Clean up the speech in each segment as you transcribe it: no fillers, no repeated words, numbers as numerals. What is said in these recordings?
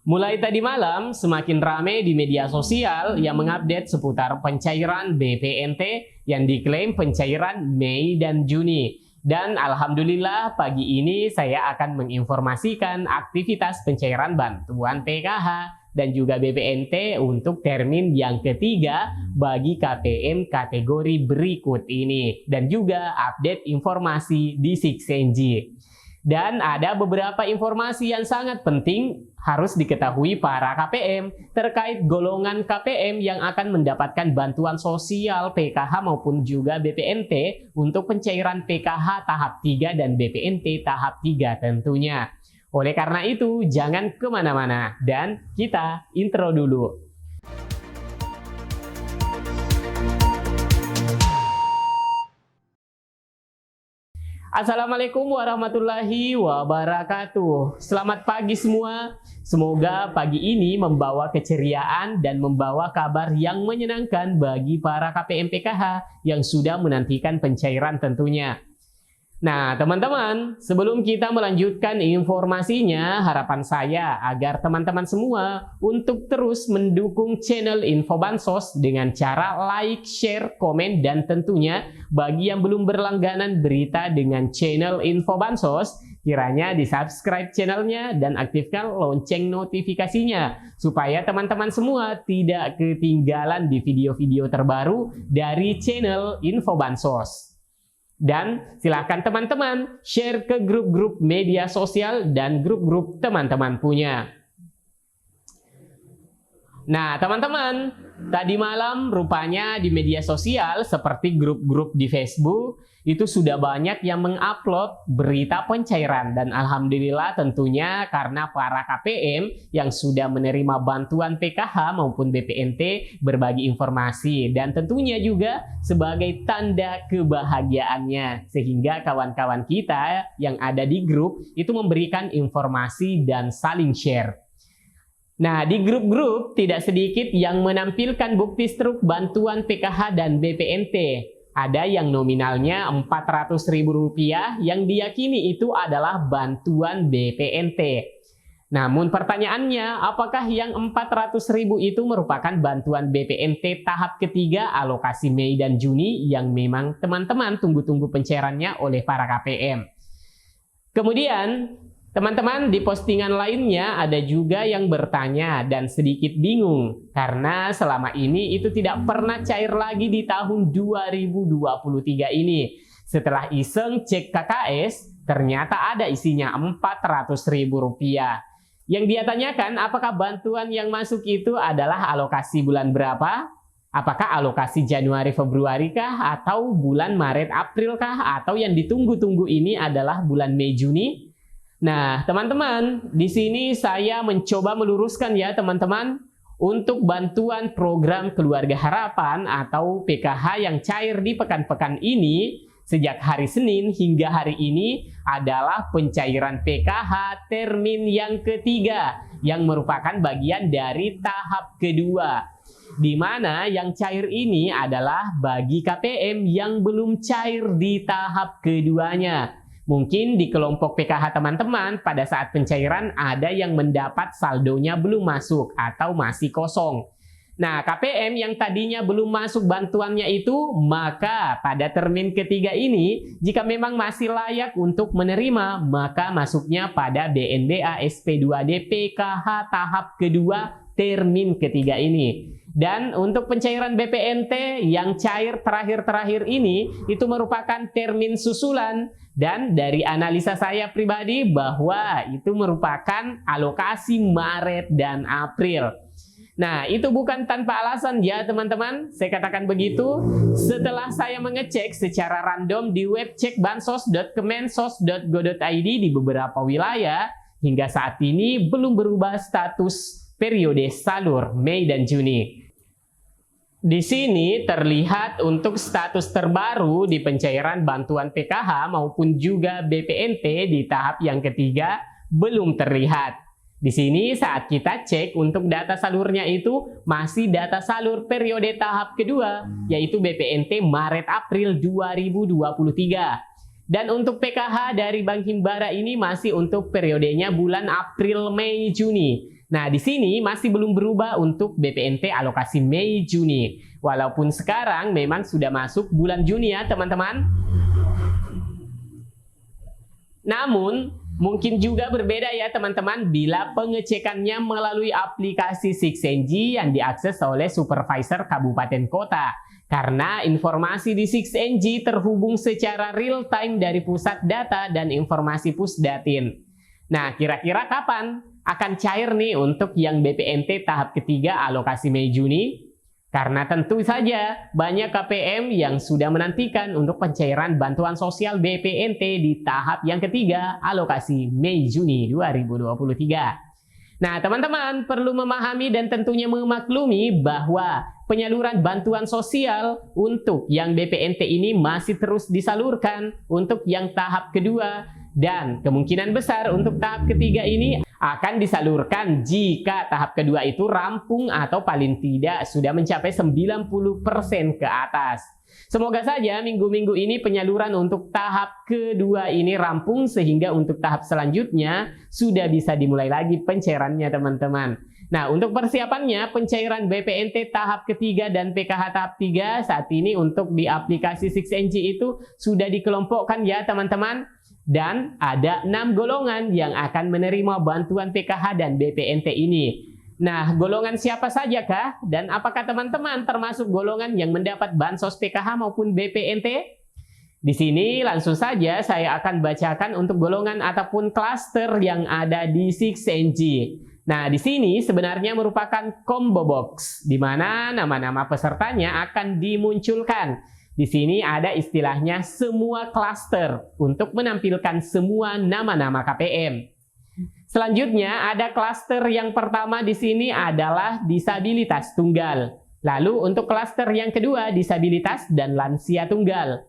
Mulai tadi malam, semakin ramai di media sosial yang mengupdate seputar pencairan BPNT yang diklaim pencairan Mei dan Juni. Dan alhamdulillah pagi ini saya akan menginformasikan aktivitas pencairan bantuan PKH dan juga BPNT untuk termin yang ketiga bagi KPM kategori berikut ini. Dan juga update informasi di 6NG. Dan ada beberapa informasi yang sangat penting harus diketahui para KPM terkait golongan KPM yang akan mendapatkan bantuan sosial PKH maupun juga BPNT untuk pencairan PKH tahap 3 dan BPNT tahap 3 tentunya. Oleh karena itu, jangan kemana-mana dan kita intro dulu. Assalamualaikum warahmatullahi wabarakatuh. Selamat pagi semua. Semoga pagi ini membawa keceriaan dan membawa kabar yang menyenangkan bagi para KPM PKH yang sudah menantikan pencairan tentunya. Nah, teman-teman, sebelum kita melanjutkan informasinya, harapan saya agar teman-teman semua untuk terus mendukung channel Info Bansos dengan cara like, share, komen, dan tentunya bagi yang belum berlangganan berita dengan channel Info Bansos, kiranya di-subscribe channelnya dan aktifkan lonceng notifikasinya supaya teman-teman semua tidak ketinggalan di video-video terbaru dari channel Info Bansos. Dan silakan teman-teman share ke grup-grup media sosial dan grup-grup teman-teman punya. Nah, teman-teman, tadi malam rupanya di media sosial seperti grup-grup di Facebook itu sudah banyak yang mengupload berita pencairan dan alhamdulillah tentunya karena para KPM yang sudah menerima bantuan PKH maupun BPNT berbagi informasi dan tentunya juga sebagai tanda kebahagiaannya sehingga kawan-kawan kita yang ada di grup itu memberikan informasi dan saling share. Nah, di grup-grup tidak sedikit yang menampilkan bukti struk bantuan PKH dan BPNT. Ada yang nominalnya Rp400.000 yang diyakini itu adalah bantuan BPNT. Namun pertanyaannya, apakah yang Rp400.000 itu merupakan bantuan BPNT tahap ketiga alokasi Mei dan Juni yang memang teman-teman tunggu-tunggu pencairannya oleh para KPM? Kemudian, teman-teman, di postingan lainnya ada juga yang bertanya dan sedikit bingung karena selama ini itu tidak pernah cair lagi di tahun 2023 ini. Setelah iseng cek KKS, ternyata ada isinya Rp400.000. Yang dia tanyakan, apakah bantuan yang masuk itu adalah alokasi bulan berapa? Apakah alokasi Januari Februari kah? Atau bulan Maret April kah? Atau yang ditunggu-tunggu ini adalah bulan Mei Juni? Nah, teman-teman, di sini saya mencoba meluruskan ya teman-teman untuk bantuan program Keluarga Harapan atau PKH yang cair di pekan-pekan ini sejak hari Senin hingga hari ini adalah pencairan PKH termin yang ketiga yang merupakan bagian dari tahap kedua. Di mana yang cair ini adalah bagi KPM yang belum cair di tahap keduanya. Mungkin di kelompok PKH teman-teman pada saat pencairan ada yang mendapat saldonya belum masuk atau masih kosong. Nah, KPM yang tadinya belum masuk bantuannya itu, maka pada termin ketiga ini, jika memang masih layak untuk menerima, maka masuknya pada BNBA SP2D PKH tahap kedua termin ketiga ini. Dan untuk pencairan BPNT yang cair terakhir-terakhir ini, itu merupakan termin susulan. Dan dari analisa saya pribadi bahwa itu merupakan alokasi Maret dan April. Nah, itu bukan tanpa alasan ya teman-teman. Saya katakan begitu setelah saya mengecek secara random di web cekbansos.kemensos.go.id di beberapa wilayah. Hingga saat ini belum berubah status periode salur Mei dan Juni. Di sini terlihat untuk status terbaru di pencairan bantuan PKH maupun juga BPNT di tahap yang ketiga belum terlihat. Di sini saat kita cek untuk data salurnya itu masih data salur periode tahap kedua yaitu BPNT Maret-April 2023. Dan untuk PKH dari Bank Himbara ini masih untuk periodenya bulan April, Mei, Juni. Nah, di sini masih belum berubah untuk BPNT alokasi Mei-Juni. Walaupun sekarang memang sudah masuk bulan Juni ya teman-teman. Namun, mungkin juga berbeda ya teman-teman bila pengecekannya melalui aplikasi 6NG yang diakses oleh supervisor kabupaten kota. Karena informasi di 6NG terhubung secara real time dari pusat data dan informasi Pusdatin. Nah, kira-kira kapan akan cair nih untuk yang BPNT tahap ketiga alokasi Mei-Juni? Karena tentu saja banyak KPM yang sudah menantikan untuk pencairan bantuan sosial BPNT di tahap yang ketiga alokasi Mei-Juni 2023. Nah, teman-teman perlu memahami dan tentunya memaklumi bahwa penyaluran bantuan sosial untuk yang BPNT ini masih terus disalurkan untuk yang tahap kedua dan kemungkinan besar untuk tahap ketiga ini akan disalurkan jika tahap kedua itu rampung atau paling tidak sudah mencapai 90% ke atas. Semoga saja minggu-minggu ini penyaluran untuk tahap kedua ini rampung sehingga untuk tahap selanjutnya sudah bisa dimulai lagi pencairannya teman-teman. Nah, untuk persiapannya pencairan BPNT tahap ketiga dan PKH tahap 3 saat ini untuk di aplikasi 6NG itu sudah dikelompokkan ya teman-teman. Dan ada 6 golongan yang akan menerima bantuan PKH dan BPNT ini. Nah, golongan siapa saja kah? Dan apakah teman-teman termasuk golongan yang mendapat bansos PKH maupun BPNT? Di sini langsung saja saya akan bacakan untuk golongan ataupun klaster yang ada di 6NG. Nah, di sini sebenarnya merupakan combo box, di mana nama-nama pesertanya akan dimunculkan. Di sini ada istilahnya semua klaster untuk menampilkan semua nama-nama KPM. Selanjutnya ada klaster yang pertama di sini adalah disabilitas tunggal. Lalu untuk klaster yang kedua disabilitas dan lansia tunggal.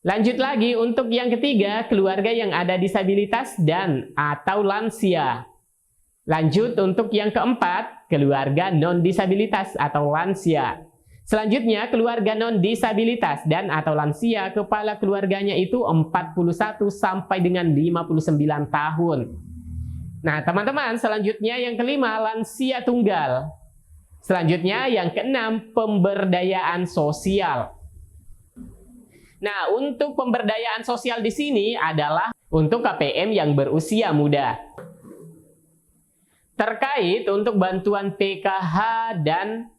Lanjut lagi untuk yang ketiga keluarga yang ada disabilitas dan atau lansia. Lanjut untuk yang keempat keluarga non-disabilitas atau lansia. Selanjutnya, keluarga non-disabilitas dan atau lansia kepala keluarganya itu 41 sampai dengan 59 tahun. Nah, teman-teman, selanjutnya yang kelima, lansia tunggal. Selanjutnya, yang keenam, pemberdayaan sosial. Nah, untuk pemberdayaan sosial di sini adalah untuk KPM yang berusia muda. Terkait untuk bantuan PKH dan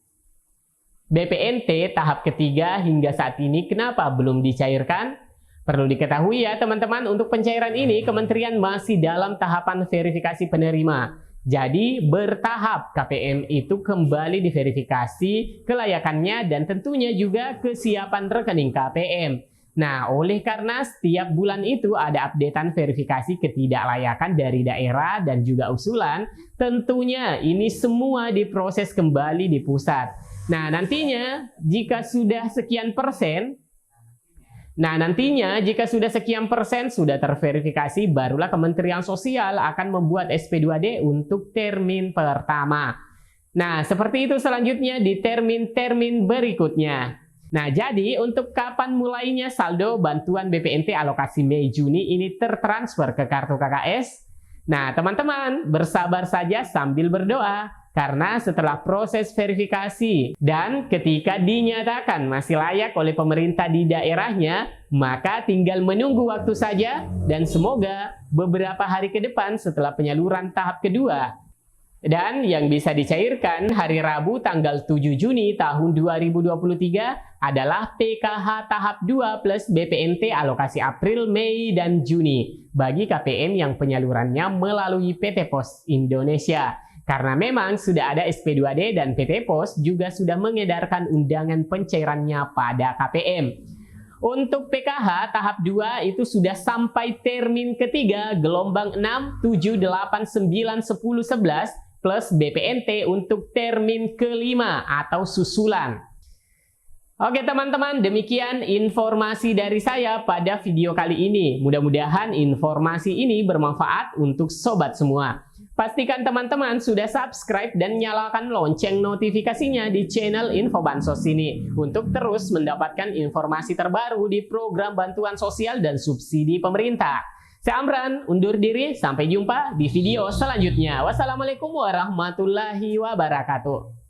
BPNT tahap ketiga hingga saat ini kenapa belum dicairkan? Perlu diketahui ya teman-teman, untuk pencairan ini kementerian masih dalam tahapan verifikasi penerima. Jadi bertahap KPM itu kembali diverifikasi kelayakannya dan tentunya juga kesiapan rekening KPM. Nah, oleh karena setiap bulan itu ada updatean verifikasi ketidaklayakan dari daerah dan juga usulan, tentunya ini semua diproses kembali di pusat. Nah, nantinya jika sudah sekian persen, sudah terverifikasi, barulah Kementerian Sosial akan membuat SP2D untuk termin pertama. Nah, seperti itu selanjutnya di termin-termin berikutnya. Nah, jadi untuk kapan mulainya saldo bantuan BPNT alokasi Mei-Juni ini tertransfer ke kartu KKS? Nah, teman-teman bersabar saja sambil berdoa. Karena setelah proses verifikasi dan ketika dinyatakan masih layak oleh pemerintah di daerahnya, maka tinggal menunggu waktu saja dan semoga beberapa hari ke depan setelah penyaluran tahap kedua. Dan yang bisa dicairkan hari Rabu tanggal 7 Juni tahun 2023 adalah PKH tahap 2 plus BPNT alokasi April, Mei, dan Juni bagi KPM yang penyalurannya melalui PT Pos Indonesia. Karena memang sudah ada SP2D dan PT Pos juga sudah mengedarkan undangan pencairannya pada KPM. Untuk PKH tahap 2 itu sudah sampai termin ketiga gelombang 6, 7, 8, 9, 10, 11 plus BPNT untuk termin kelima atau susulan. Oke teman-teman, demikian informasi dari saya pada video kali ini. Mudah-mudahan informasi ini bermanfaat untuk sobat semua. Pastikan teman-teman sudah subscribe dan nyalakan lonceng notifikasinya di channel Info Bansos ini untuk terus mendapatkan informasi terbaru di program bantuan sosial dan subsidi pemerintah. Saya Amran, undur diri. Sampai jumpa di video selanjutnya. Wassalamualaikum warahmatullahi wabarakatuh.